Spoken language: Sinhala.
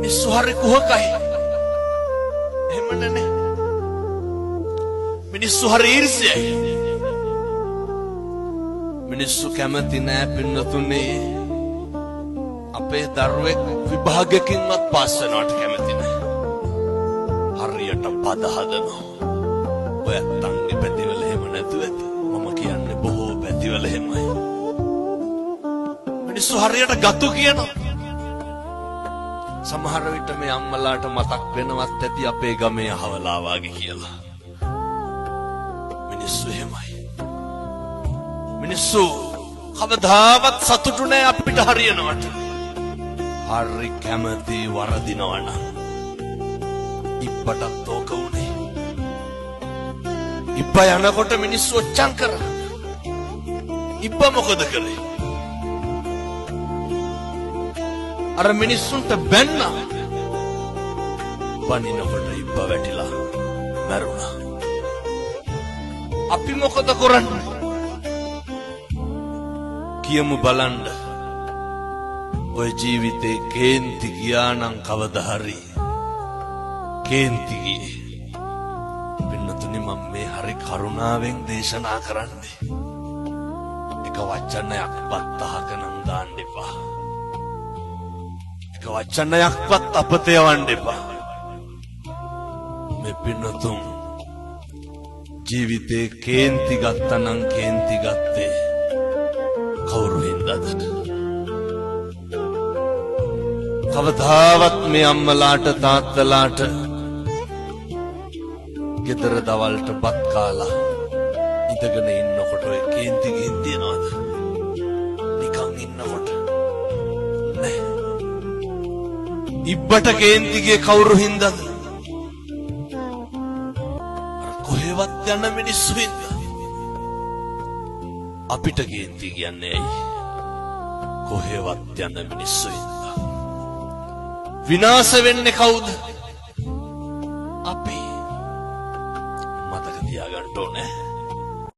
මිනිස්සු හරි කුහකයි. එහෙම නේ. මිනිස්සු හරි ඊර්ෂ්‍යයි. මිනිස්සු කැමති නෑ පින්නතුනේ අපේ දරුවෙක් විභාගකින්වත් පාස් වෙනවට කැමති නෑ. හරියට පද හදනවා. ඔයත්තන්ගේ පැතිවල එහෙම නැතුව ඇති. මම කියන්නේ බොහෝ පැතිවල එහෙමයි. මිනිස්සු හරියට ගතු කියනවා. සමහර විට මේ අම්මලාට මතක් වෙනවත් ඇති අපේ ගමේ අහවලා වාගේ කියලා. මිනිස්සු එහෙමයි. මිනිස්සු කවදාවත් සතුටු නෑ අපිට හරියනවට. හරි කැමති වරදිනවා නම්. ඉබ්බටත් ඕක උනේ. ඉබ්බ යනකොට මිනිස්සු ඔච්චම් කරා. ඉබ්බ මොකද කළේ? අර මිනිස්සුන්ට බැන්න. බනිනකොට ඉබ්බ වැටිලා මැරුණා. අපි මොකද කරන්නේ? කියමු බලන්න. ඔය ජීවිතේ කේන්ති ගියා නම් කවදා හරි කේන්ති ගියේ. පින්නතුනි මම මේ හරි කරුණාවෙන් දේශනා කරන්නේ. එක වචනයක්වත් අහක නම් දාන්න එපා. එක වචනයක්වත් අපත යවන්න එපා. මේ පින්නතුන් ජීවිතේ කේන්ති ගත්තා නම් කේන්ති ගත්තේ කවුරු හින්දාද? කවදාවත් මේ අම්මලාට තාත්තලාට ගෙදර දවල්ට බත් කාලා ඉඳගෙන ඉන්නකොට ඔය කේන්ති ගිහින් තියනවද? නිකන් ඉන්නකොට නෑ. ඉබ්බට කේන්ති ගියේ කවුරු හින්දාද? අර කොහෙවත් යන මිනිස්සු හින්දා. අපිට කේන්ති කියන්නේ ඇයි? කොහෙවත් යන මිනිස්සු හින්දා. විනාශ වෙන්නේ කවුද? අපි. මතක තියාගන්න ඕනේ.